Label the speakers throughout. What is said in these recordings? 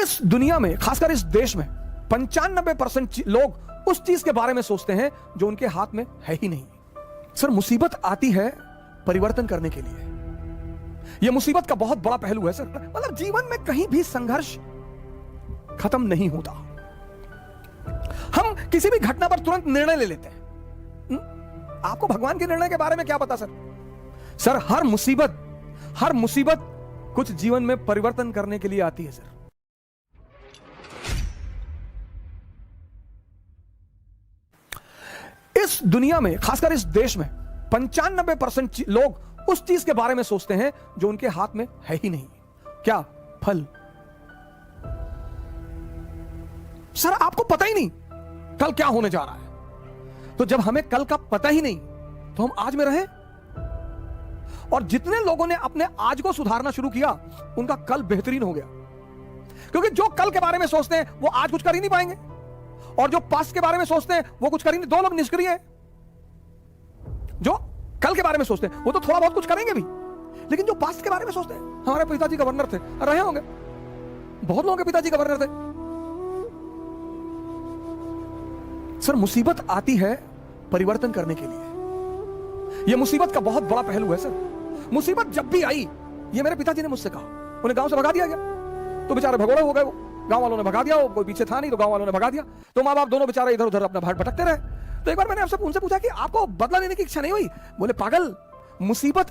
Speaker 1: इस दुनिया में, खासकर इस देश में 95% लोग उस चीज के बारे में सोचते हैं जो उनके हाथ में है ही नहीं। सर, मुसीबत आती है परिवर्तन करने के लिए। यह मुसीबत का बहुत बड़ा पहलू है सर। मतलब जीवन में कहीं भी संघर्ष खत्म नहीं होता। हम किसी भी घटना पर तुरंत निर्णय ले लेते हैं। आपको भगवान के निर्णय के बारे में क्या पता सर? सर, हर मुसीबत कुछ जीवन में परिवर्तन करने के लिए आती है सर। इस दुनिया में, खासकर इस देश में 95% लोग उस चीज के बारे में सोचते हैं जो उनके हाथ में है ही नहीं। क्या? फल। सर, आपको पता ही नहीं कल क्या होने जा रहा है। तो जब हमें कल का पता ही नहीं तो हम आज में रहें। और जितने लोगों ने अपने आज को सुधारना शुरू किया उनका कल बेहतरीन हो गया। क्योंकि जो कल के बारे में सोचते हैं वो आज कुछ कर ही नहीं पाएंगे, और जो पास्ट के बारे में सोचते हैं वो कुछ कर ही नहीं। दो लोग निष्क्रिय हैं। जो कल के बारे में सोचते हैं वो तो थोड़ा बहुत कुछ करेंगे भी, लेकिन जो पास्ट के बारे में सोचते हैं, हमारे पिताजी गवर्नर थे, रहे होंगे, बहुत लोगों के पिताजी गवर्नर थे। सर, मुसीबत आती है परिवर्तन करने के लिए। यह मुसीबत का बहुत बड़ा पहलू है सर। मुसीबत जब भी आई, ये मेरे पिताजी ने मुझसे कहा, उन्हें गांव से भगा दिया गया तो बेचारे भगोड़े हो गए। वो गांव वालों ने भगा दिया, वो कोई पीछे था नहीं तो गांव वालों ने भगा दिया। तो माँ बाप दोनों बेचारे इधर उधर अपना भाट भटकते रहे। तो एक बार मैंने आपसे उनसे पूछा कि आपको बदला लेने की इच्छा नहीं हुई? बोले, पागल, मुसीबत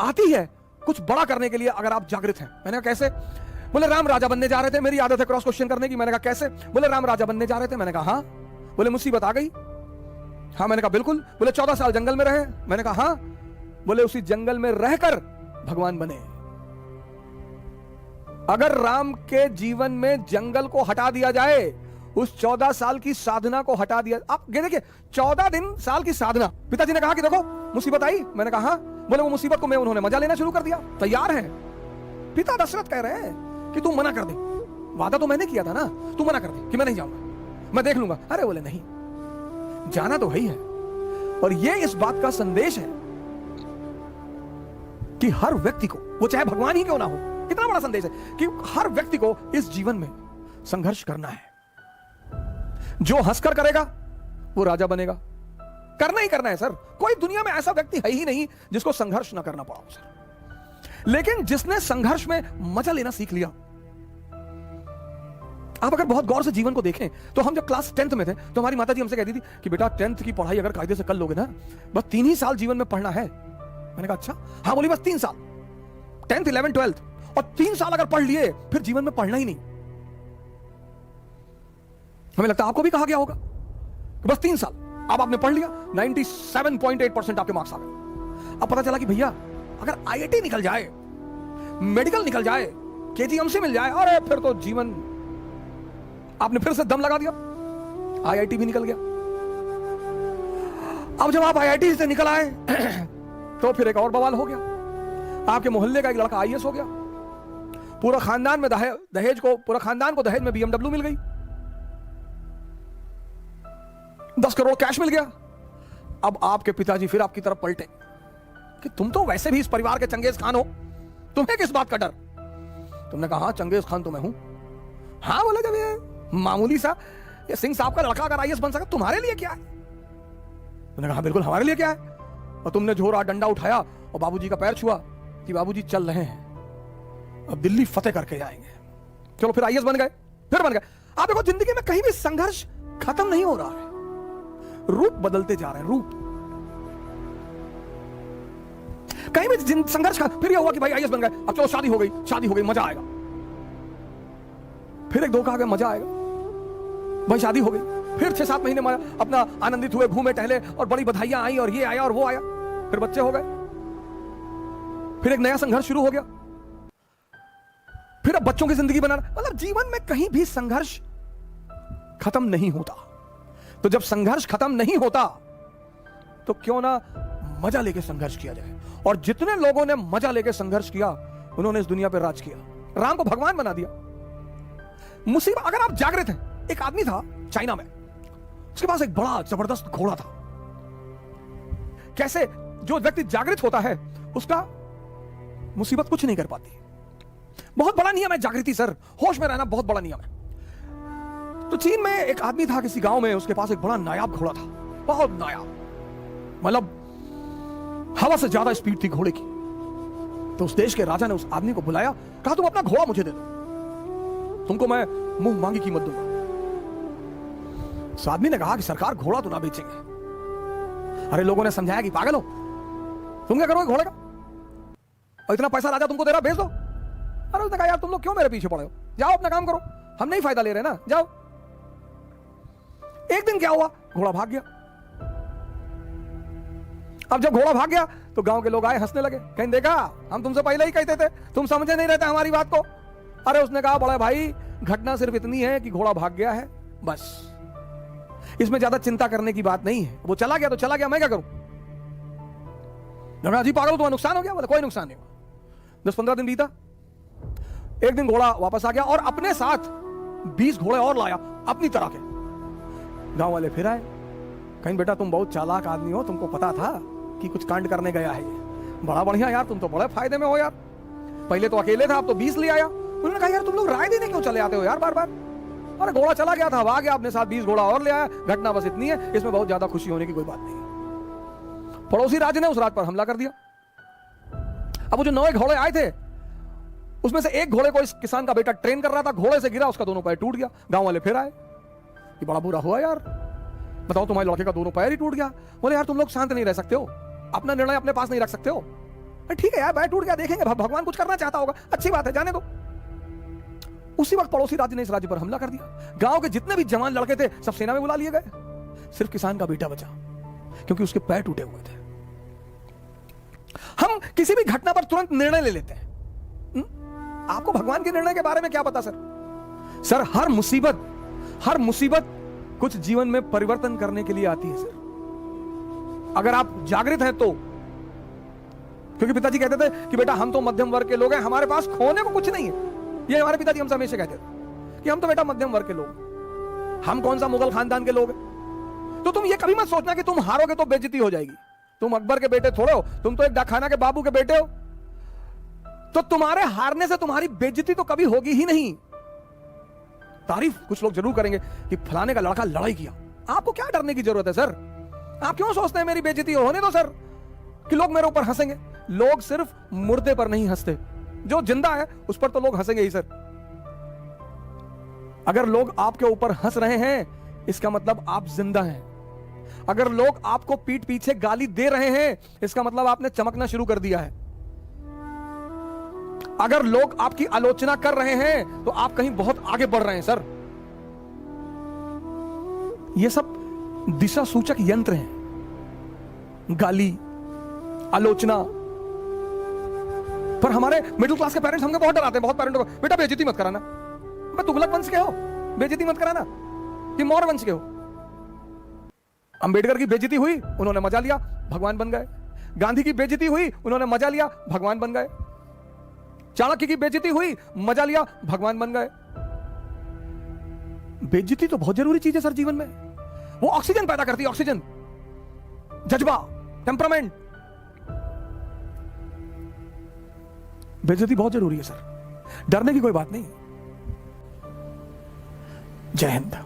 Speaker 1: आती है कुछ बड़ा करने के लिए अगर आप जागृत हैं। मैंने कहा कैसे? बोले, राम राजा बनने जा रहे थे। मेरी आदत है क्रॉस क्वेश्चन करने की। मैंने कहा कैसे? बोले, राम राजा बनने जा रहे थे। मैंने कहा हाँ। बोले, मुसीबत आ गई? हाँ। मैंने कहा बिल्कुल। बोले, 14 साल जंगल में रहे? मैंने कहा हाँ। बोले, उसी जंगल में रहकर भगवान बने। अगर राम के जीवन में जंगल को हटा दिया जाए, उस 14 साल की साधना को हटा दिया, आप देखिए 14 साल की साधना। पिताजी ने कहा कि देखो मुसीबत आई। मैंने कहा हाँ। बोले, वो मुसीबत को मैं उन्होंने मजा लेना शुरू कर दिया। तैयार है। पिता दशरथ कह रहे हैं कि तू मना कर दे। वादा तो मैंने किया था ना, तू मना कर दे कि मैं नहीं जाऊंगा, मैं देख लूंगा। अरे बोले नहीं, जाना तो है ही है। और ये इस बात का संदेश है कि हर व्यक्ति को, वो चाहे भगवान ही क्यों ना हो, कितना बड़ा संदेश है कि हर व्यक्ति को इस जीवन में संघर्ष करना है। जो हंसकर करेगा वो राजा बनेगा। करना ही करना है सर। कोई दुनिया में ऐसा व्यक्ति है ही नहीं जिसको संघर्ष ना करना पड़ा हो सर। लेकिन जिसने संघर्ष में मजा लेना सीख लिया, आप अगर बहुत गौर से जीवन को देखें तो हम जब क्लास 10th में थे तो हमारी माता जी हमसे कहती थी कि बेटा 10th की पढ़ाई अगर कायदे से कर लोगे ना, बस 3 ही साल जीवन में पढ़ना है। मैंने कहा अच्छा? हाँ। बोली, बस 3 साल, 10th 11th 12th, और 3 साल अगर पढ़ लिए फिर जीवन में पढ़ना ही नहीं। हमें लगता है आपको भी कहा गया होगा कि बस 3 साल। अब आपने पढ़ लिया, 97.8% आपके मार्क्स आ गए। अब पता चला कि भैया अगर IIT निकल जाए, मेडिकल निकल जाए, KGMC मिल जाए, अरे फिर तो जीवन, आपने फिर से दम लगा दिया। IIT भी निकल गया। अब जब आप IIT से निकल आए तो फिर एक और बवाल हो गया। आपके मोहल्ले का एक लड़का IAS हो गया। पूरा खानदान में पूरा खानदान को दहेज में BMW मिल गई। 10 करोड़ कैश मिल गया। अब आपके पिताजी फिर आपकी तरफ पलटे कि तुम तो वैसे भी इस परिवार के चंगेज खान हो, तुम्हें किस बात का डर? तुमने कहा हाँ, चंगेज खान तो मैं हूं। हाँ। बोले, जब ये मामूली सा ये सिंह साहब का लड़का अगर IAS बन सका, तुम्हारे लिए क्या है? तुमने कहा बिल्कुल हमारे लिए क्या है। और तुमने झोरा डंडा उठाया और बाबूजी का पैर छुआ कि बाबूजी चल रहे हैं, अब दिल्ली फतेह करके जाएंगे। चलो फिर IAS बन गए, फिर बन गए। आप देखो जिंदगी में कहीं भी संघर्ष खत्म नहीं हो रहा है, रूप बदलते जा रहे हैं। रूप कहीं भी संघर्ष फिर यह हुआ कि भाई IAS बन गए, अब चलो शादी हो गई, मजा आएगा। फिर एक धोखा आ गया, मजा आएगा भाई, शादी हो गई। फिर 6-7 महीने अपना आनंदित हुए, घूमे टहले, और बड़ी बधाइयां आई, और ये आया और वो आया। फिर बच्चे हो गए, फिर एक नया संघर्ष शुरू हो गया। फिर अब बच्चों की जिंदगी बनाना। मतलब जीवन में कहीं भी संघर्ष खत्म नहीं होता। तो जब संघर्ष खत्म नहीं होता तो क्यों ना मजा लेके संघर्ष किया जाए। और जितने लोगों ने मजा लेके संघर्ष किया उन्होंने इस दुनिया पर राज किया, राम को भगवान बना दिया। मुसीबत, अगर आप जागृत हैं, एक आदमी था चाइना में, उसके पास एक बड़ा जबरदस्त घोड़ा था। कैसे? जो व्यक्ति जागृत होता है उसका मुसीबत कुछ नहीं कर पाती। बहुत बड़ा नियम है जागृति सर, होश में रहना बहुत बड़ा नियम है। तो चीन में एक आदमी था किसी गांव में, उसके पास एक बड़ा नायाब घोड़ा था, बहुत नायाब, मतलब हवा से ज्यादा स्पीड थी घोड़े की। तो उस देश के राजा ने उस आदमी को बुलाया, कहा तुम अपना घोड़ा मुझे दे दो, तुमको मैं मुंह मांगी कीमत दूंगा। उस आदमी ने कहा कि सरकार घोड़ा तो ना बेचेंगे। अरे लोगों ने समझाया कि पागल हो, तुम क्या करोगे घोड़े का, और इतना पैसा राजा तुमको दे रहा, भेज दो। अरे उसने कहा यार तुम लोग क्यों मेरे पीछे पड़े हो, जाओ अपना काम करो, हम नहीं फायदा ले रहे ना, जाओ। एक दिन क्या हुआ, घोड़ा भाग गया। अब जब घोड़ा भाग गया तो गांव के लोग आए, हंसने लगे, कहीं देखा हम तुमसे पहले ही कहते थे, तुम समझे नहीं रहते हमारी बात को। अरे उसने कहा बड़ा भाई घटना सिर्फ इतनी है कि घोड़ा भाग गया है, बस, इसमें ज्यादा चिंता करने की बात नहीं है। वो चला गया तो चला गया, मैं क्या करूं। जी पागल, तुम्हारा नुकसान हो गया, बोले कोई नुकसान नहीं हुआ। 10-15 दिन बीता, एक दिन घोड़ा वापस आ गया और अपने साथ 20 घोड़े और लाया अपनी तरह के। गांव वाले फिर आए, कहीं बेटा तुम बहुत चालाक आदमी हो, तुमको पता था कि कुछ कांड करने गया है ये, बड़ा बढ़िया यार, तुम तो बड़े फायदे में हो यार, पहले तो अकेले था अब तो 20 ले आया। उन्होंने कहा यार तुम लोग राय देने क्यों चले आते हो यार बार बार। अरे घोड़ा चला गया था, आ गया, अपने साथ 20 घोड़ा और ले आया, घटना बस इतनी है, इसमें बहुत ज्यादा खुशी होने की कोई बात नहीं। पड़ोसी राज्य ने उस रात पर हमला कर दिया। अब वो जो 9 घोड़े आए थे उसमें से एक घोड़े को इस किसान का बेटा ट्रेन कर रहा था, घोड़े से गिरा, उसका दोनों पैर टूट गया। गांव वाले फिर आए कि बड़ा बुरा हुआ यार, बताओ तुम्हारे लड़के का दोनों पैर ही टूट गया। बोले यार तुम लोग शांत नहीं रह सकते हो, अपना निर्णय अपने पास नहीं रख सकते हो। ठीक है यार पैर टूट गया, देखेंगे भगवान कुछ करना चाहता होगा, अच्छी बात है, जाने दो। उसी वक्त पड़ोसी राज्य ने इस राज्य पर हमला कर दिया। गांव के जितने भी जवान लड़के थे सब सेना में बुला लिए गए, सिर्फ किसान का बेटा बचा क्योंकि उसके पैर टूटे हुए थे। हम किसी भी घटना पर तुरंत निर्णय ले लेते हैं। आपको भगवान के निर्णय के बारे में क्या पता सर। सर हर मुसीबत कुछ जीवन में परिवर्तन करने के लिए आती है सर, अगर आप जागृत हैं तो। क्योंकि पिताजी कहते थे कि बेटा हम तो मध्यम वर्ग के लोग हैं, हमारे पास खोने को कुछ नहीं है। ये हमारे पिताजी हमसे हमेशा कहते थे कि हम तो बेटा मध्यम वर्ग के लोग, हम कौन सा मुगल खानदान के लोग हैं। तो तुम ये कभी मत सोचना कि तुम हारोगे तो बेइज्जती हो जाएगी। तुम अकबर के बेटे थोड़े हो, तुम तो एक डाकखाना के बाबू के बेटे हो। तो तुम्हारे हारने से तुम्हारी बेइज्जती तो कभी होगी ही नहीं। तारीफ कुछ लोग जरूर करेंगे कि फलाने का लड़का लड़ाई किया। आपको क्या डरने की जरूरत है सर, आप क्यों सोचते हैं मेरी बेइज्जती होने दो सर कि लोग मेरे ऊपर हंसेंगे। लोग सिर्फ मुर्दे पर नहीं हंसते, जो जिंदा है उस पर तो लोग हंसेंगे ही सर। अगर लोग आपके ऊपर हंस रहे हैं इसका मतलब आप जिंदा हैं। अगर लोग आपको पीठ पीछे गाली दे रहे हैं इसका मतलब आपने चमकना शुरू कर दिया है। अगर लोग आपकी आलोचना कर रहे हैं तो आप कहीं बहुत आगे बढ़ रहे हैं सर। ये सब दिशा सूचक यंत्र हैं, गाली, आलोचना। पर हमारे मिडिल क्लास के पेरेंट्स हमको बहुत डराते हैं, बहुत पेरेंट्स को, बेटा बेइज्जती मत कराना, मैं तुगलक वंश के हो, बेइज्जती मत कराना, कि मौर्य वंश के हो। अंबेडकर की बेइज्जती हुई, उन्होंने मजा लिया, भगवान बन गए। गांधी की बेइज्जती हुई, उन्होंने मजा लिया, भगवान बन गए। चाणक्य की बेइज्जती हुई, मजा लिया, भगवान बन गए। बेइज्जती तो बहुत जरूरी चीज है सर जीवन में, वो ऑक्सीजन पैदा करती है, ऑक्सीजन, जज्बा, टेम्परामेंट। बेइज्जती बहुत जरूरी है सर, डरने की कोई बात नहीं। जय हिंद।